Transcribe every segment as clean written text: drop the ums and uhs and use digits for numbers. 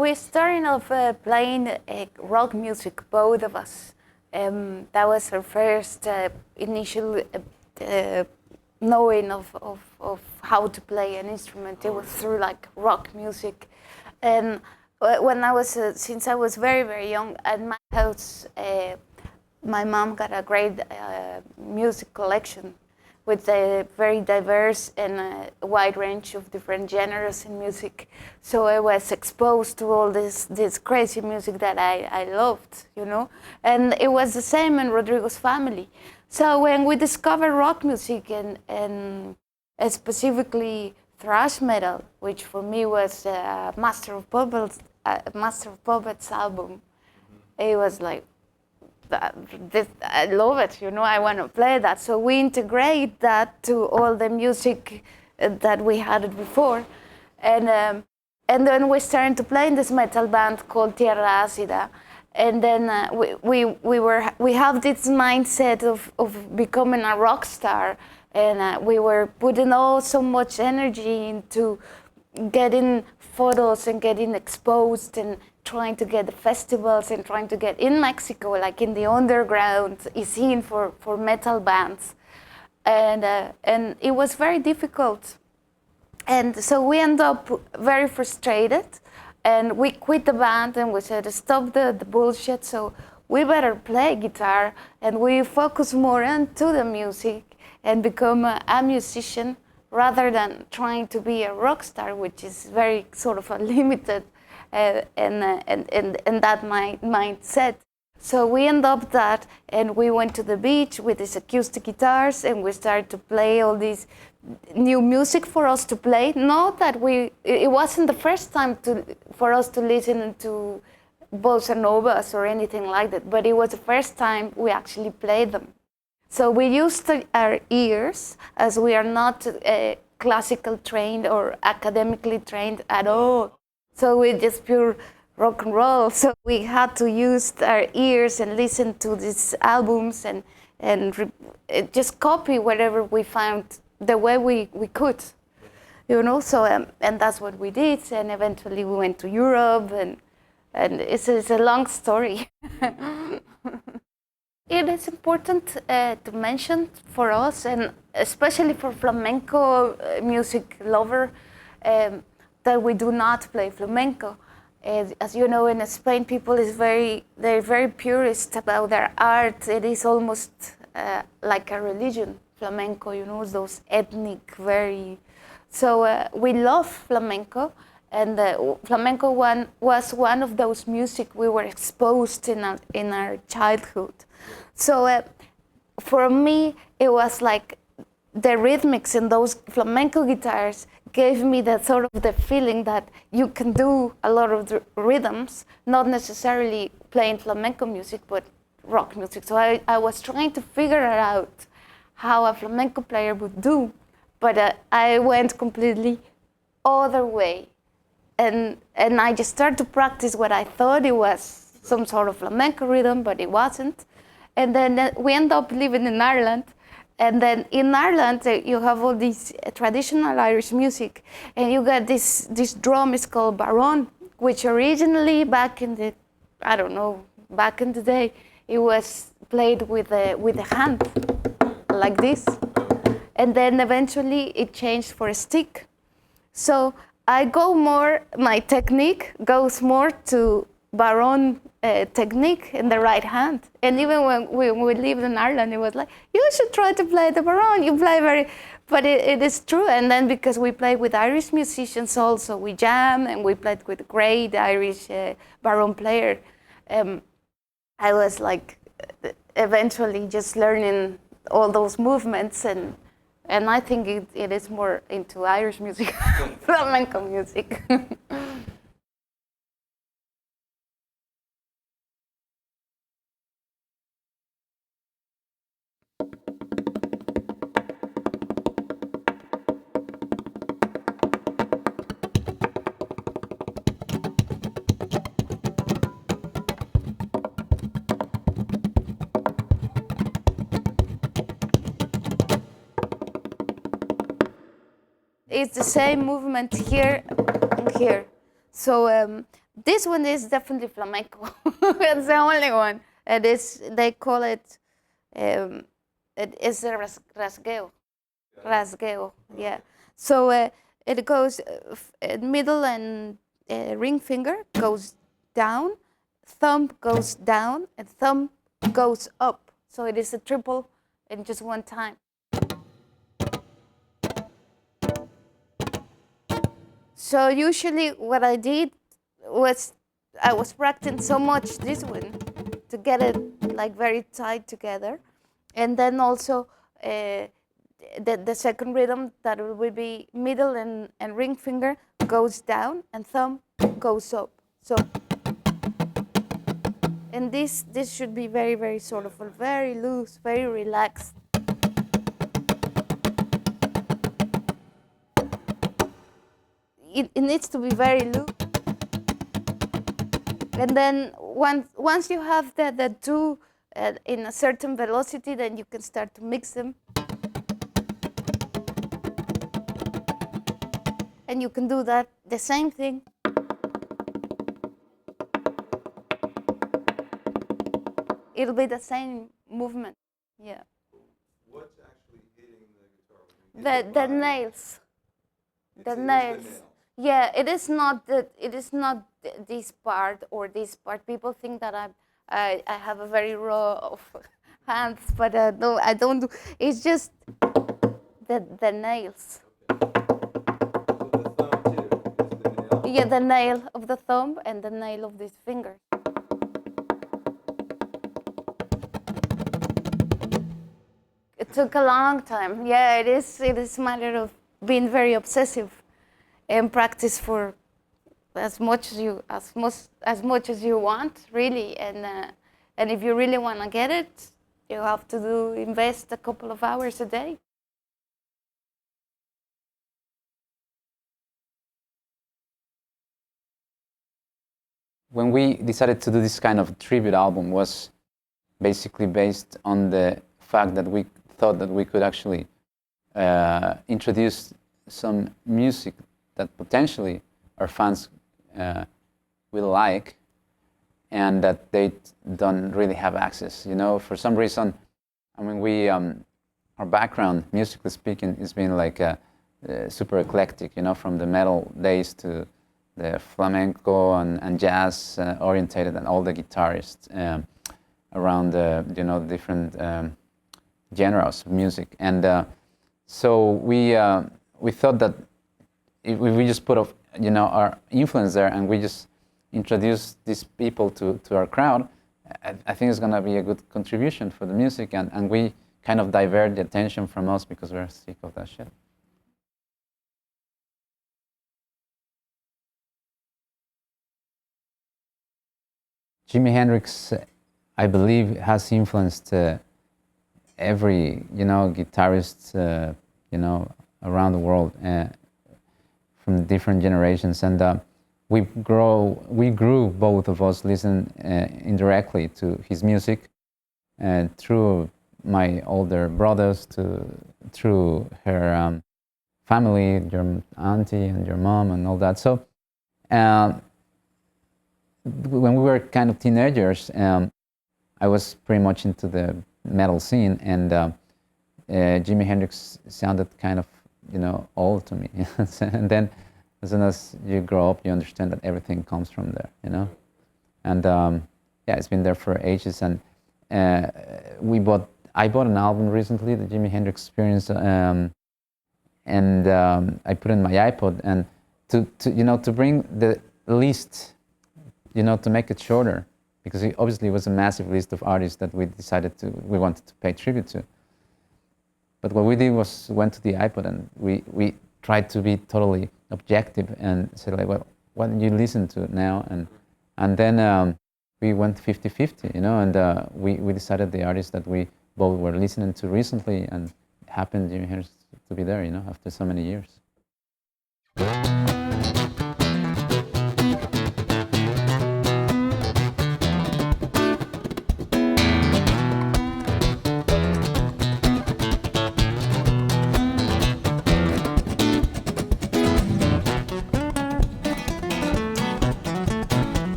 we started off playing rock music, both of us. That was our first initial knowing of how to play an instrument. It was through like rock music. And when I was, since I was very, very young, at my house, my mom got a great music collection with a very diverse and wide range of different genres in music. So I was exposed to all this crazy music that I loved, you know? And it was the same in Rodrigo's family. So when we discovered rock music and specifically thrash metal, which for me was Master of Puppets album, it was like, I love it, you know, I want to play that. So we integrate that to all the music that we had before. And then we started to play in this metal band called Tierra Ácida. And then we have this mindset of becoming a rock star. And we were putting so much energy into getting photos and getting exposed and trying to get the festivals and trying to get in Mexico, like in the underground scene for metal bands. And it was very difficult. And so we ended up very frustrated and we quit the band and we said, stop the bullshit, so we better play guitar and we focus more into the music and become a musician rather than trying to be a rock star, which is very sort of a limited and that mindset. So we ended up that, and we went to the beach with these acoustic guitars, and we started to play all these new music for us to play. Not that it wasn't the first time for us to listen to bossa novas or anything like that, but it was the first time we actually played them. So we used our ears, as we are not classical trained or academically trained at all. So we just pure rock and roll. So we had to use our ears and listen to these albums and just copy whatever we found the way we could, you know. So and that's what we did. And eventually we went to Europe, and it's a long story. It is important to mention for us, and especially for flamenco music lover, that we do not play flamenco. As you know, in Spain, people they're very purist about their art. It is almost like a religion, flamenco. You know, those ethnic, very. So we love flamenco, and flamenco was one of those music we were exposed in our childhood. So for me, it was like the rhythmics in those flamenco guitars gave me that sort of the feeling that you can do a lot of the rhythms, not necessarily playing flamenco music, but rock music. So I was trying to figure out how a flamenco player would do, but I went completely other way. And I just started to practice what I thought it was some sort of flamenco rhythm, but it wasn't. And then we end up living in Ireland. And then in Ireland, you have all this traditional Irish music, and you got this drum is called barón, which originally back in the day, it was played with a hand, like this. And then eventually it changed for a stick. So my technique goes more to barón technique in the right hand. And even when we lived in Ireland, it was like, you should try to play the barón. You play but it is true. And then because we play with Irish musicians also, we jam, and we played with a great Irish barón player. I was like, eventually just learning all those movements, and I think it is more into Irish music, flamenco music. It's the same movement here and here. So This one is definitely flamenco. It's the only one. It is. They call it. It is a rasgueo. Rasgueo. Yeah. So it goes middle and ring finger goes down, thumb goes down, and thumb goes up. So it is a triple in just one time. So usually what I did was I was practicing so much this one to get it like very tight together, and then also the second rhythm that will be middle and ring finger goes down and thumb goes up. So and this should be very sort of very loose, very relaxed. It needs to be very loose. And then once you have the two in a certain velocity, then you can start to mix them. And you can do that, the same thing. It'll be the same movement, yeah. What's actually hitting the guitar? The nails. The nails. Yeah, it is not this part or this part. People think that I have a very raw hands, but no, I don't do. It's just the nails. So the thumb too is the nail? Yeah, the nail of the thumb and the nail of this finger. It took a long time. Yeah, it is a matter of being very obsessive and practice for as much as you want, really. And if you really want to get it, you have to invest a couple of hours a day. When we decided to do this kind of tribute album was basically based on the fact that we thought that we could actually introduce some music that potentially our fans will like and that they don't really have access. You know, for some reason, I mean, our background, musically speaking, has been like super eclectic, you know, from the metal days to the flamenco and jazz orientated, and all the guitarists around the different genres of music. And so we thought that if we just put our influence there and we just introduce these people to our crowd, I think it's going to be a good contribution for the music, and we kind of divert the attention from us because we're sick of that shit. Jimi Hendrix, I believe, has influenced every guitarist around the world from different generations, and we grew, both of us, listen indirectly to his music through my older brothers, through her family, your auntie and your mom and all that. So when we were kind of teenagers, I was pretty much into the metal scene, and Jimi Hendrix sounded kind of old to me. And then as soon as you grow up, you understand that everything comes from there, and yeah, it's been there for ages. And I bought an album recently, the Jimi Hendrix Experience, and I put it in my iPod, and to bring the list, to make it shorter, because it obviously was a massive list of artists that we wanted to pay tribute to. But what we did was went to the iPod and we tried to be totally objective and said, like, well, what do you listen to now? And then we went 50-50, and we decided the artists that we both were listening to recently, and it happened Jimi Hendrix to be there, after so many years.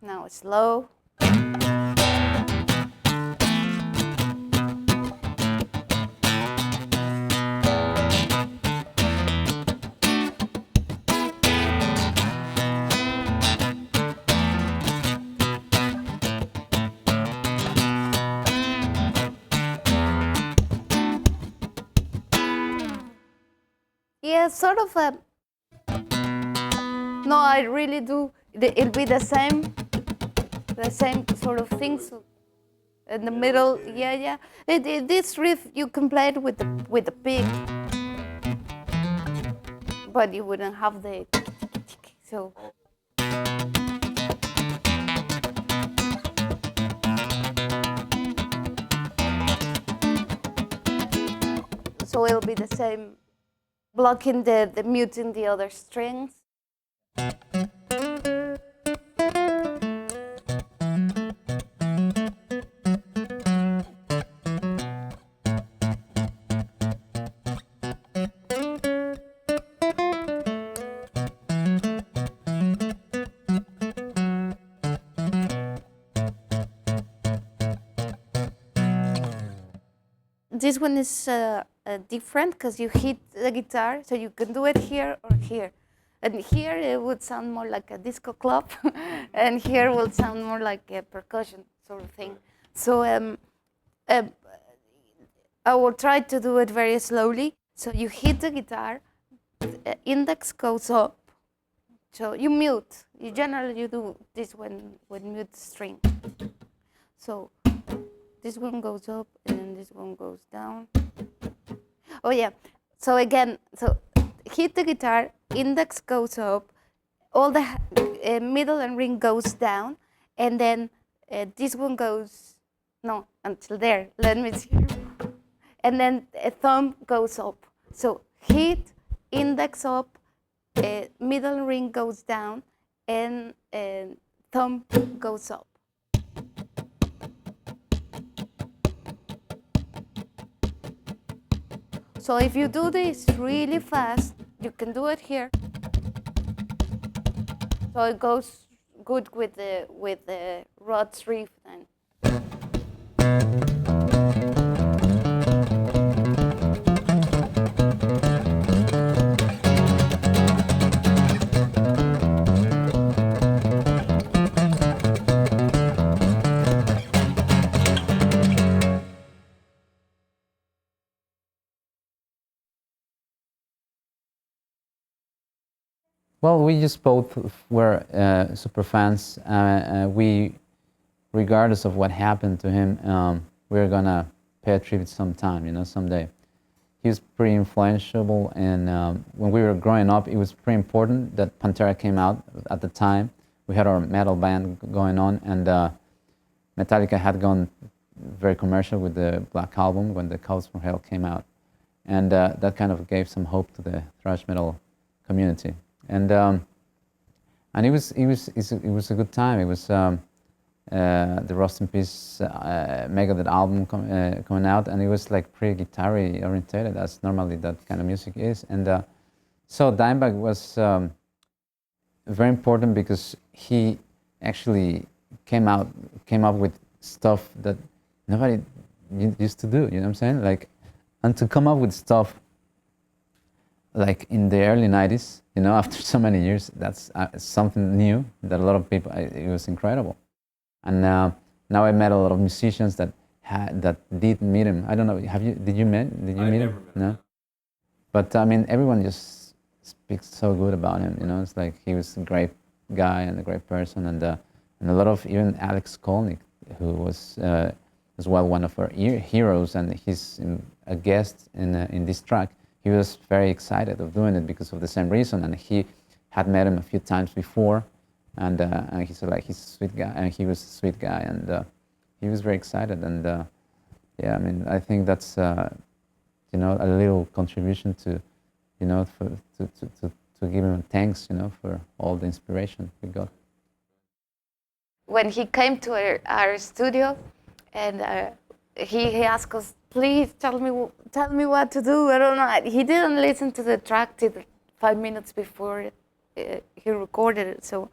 Now it's low. Yeah, sort of a. No, I really do. It'll be the same sort of thing. So in the middle, yeah. This riff you can play it with the pick, but you wouldn't have the so. So it'll be the same, blocking the muting the other strings. This one is different because you hit the guitar, so you can do it here or here. And here it would sound more like a disco club, and here will sound more like a percussion sort of thing. So I will try to do it very slowly. So you hit the guitar, the index goes up So you mute. You generally do this when mute string. So this one goes up and then this one goes down. Oh yeah. So again, so hit the guitar, index goes up, all the middle and ring goes down, and then this one goes, no, until there. Let me see. And then a thumb goes up. So hit, index up, middle ring goes down, and thumb goes up. So if you do this really fast, you can do it here. So it goes good with the Rod's riff then. Well, we just both were super fans. We, regardless of what happened to him, we're gonna pay a tribute sometime, someday. He was pretty influential, and when we were growing up, it was pretty important that Pantera came out at the time. We had our metal band going on, and Metallica had gone very commercial with the Black Album when the Codes from Hell came out, and that kind of gave some hope to the thrash metal community. And it was a good time. It was the Rust in Peace Megadeth album coming out, and it was like pretty guitar-y orientated, as normally that kind of music is. And so Dimebag was very important because he actually came up with stuff that nobody used to do. You know what I'm saying? Like, and to come up with stuff like in the early 90s, after so many years, that's something new that a lot of people, it was incredible. And now I met a lot of musicians that did meet him. I don't know, did you meet him? No? But I mean, everyone just speaks so good about him, it's like he was a great guy and a great person. And a lot of, even Alex Kolnick, who was as well one of our heroes, and he's a guest in this track. He was very excited of doing it because of the same reason, and he had met him a few times before, and he said like he's a sweet guy, and he was a sweet guy, and he was very excited, and yeah, I mean, I think that's a little contribution to to give him thanks, for all the inspiration we got. When he came to our studio, and he asked us, please tell me what to do. I don't know. He didn't listen to the track till 5 minutes before he recorded it. So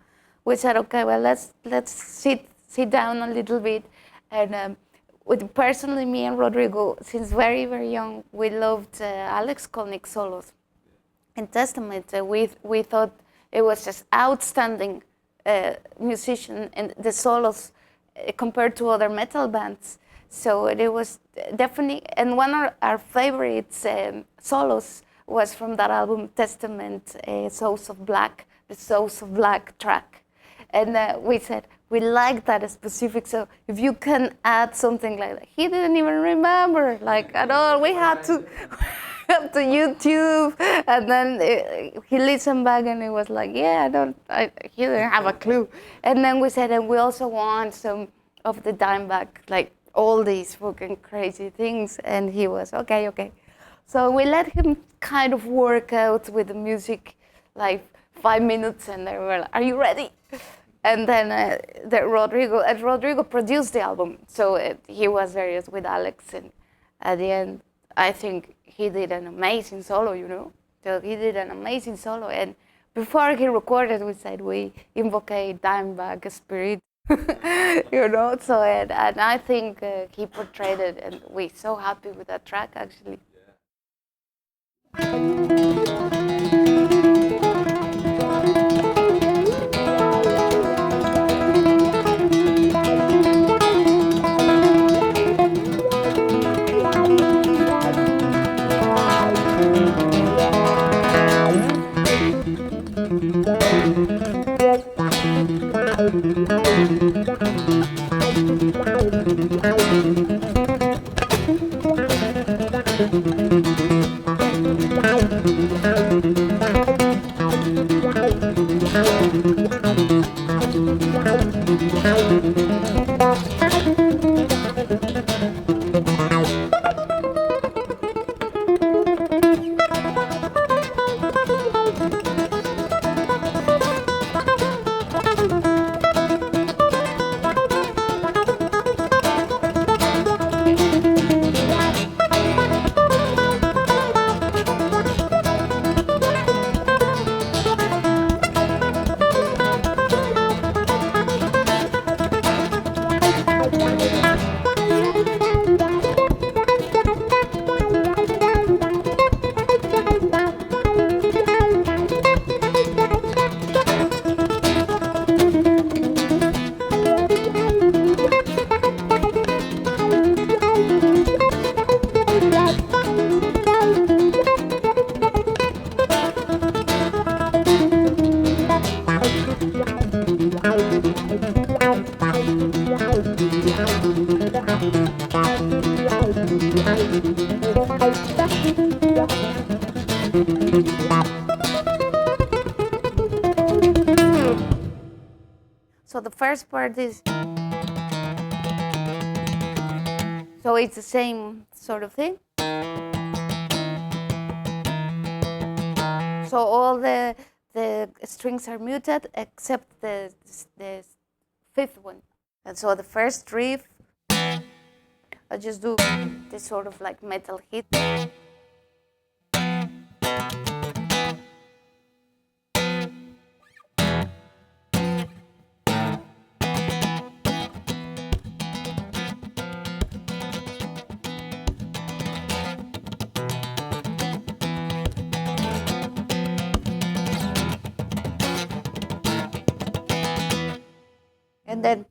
we said, okay, well, let's sit down a little bit. And personally, me and Rodrigo, since very, very young, we loved Alex Kolnick solos. In Testament, we thought it was just outstanding musician, and the solos compared to other metal bands. So it was definitely, and one of our favorite solos was from that album, Testament, Souls of Black, the Souls of Black track. And we said, we like that specific, so if you can add something like that. He didn't even remember, like, at all. We had to up to YouTube, and then he listened back, and it was like, yeah, he didn't have a clue. And then we said, and we also want some of the Dimebag, like, all these fucking crazy things, and he was okay. So we let him kind of work out with the music, like 5 minutes, and they were like, are you ready? And then Rodrigo produced the album, so he was serious with Alex, and at the end, I think he did an amazing solo, So he did an amazing solo, and before he recorded, we said we invoke Dimebag spirit. So and I think he portrayed it, and we're so happy with that track, actually. Yeah. So the first part is, so it's the same sort of thing. So all the strings are muted except the fifth one. And so the first riff, I just do this sort of like metal hit. And then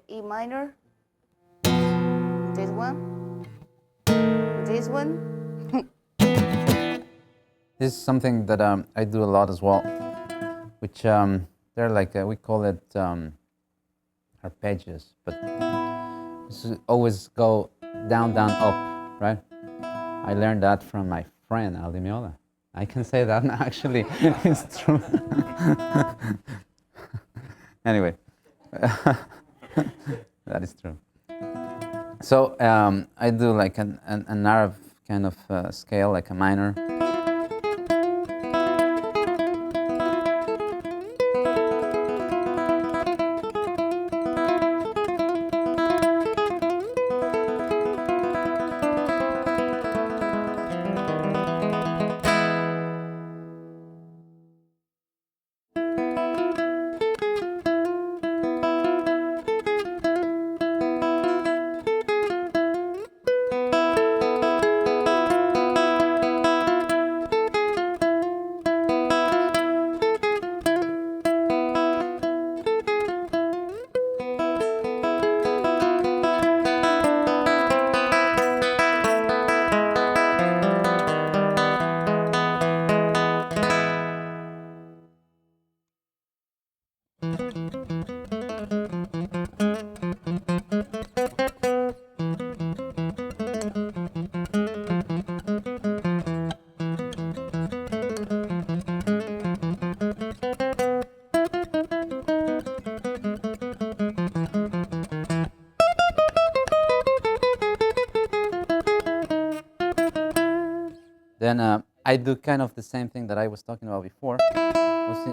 E minor, this one, this one. This is something that I do a lot as well, which they're like, we call it arpeggios, but always go down, down, up, right? I learned that from my friend, Aldimiola. I can say that now, actually, it's true. Anyway, that is true. So I do like an Arab kind of scale, like a minor. Then I do kind of the same thing that I was talking about before,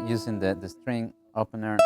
using the string opener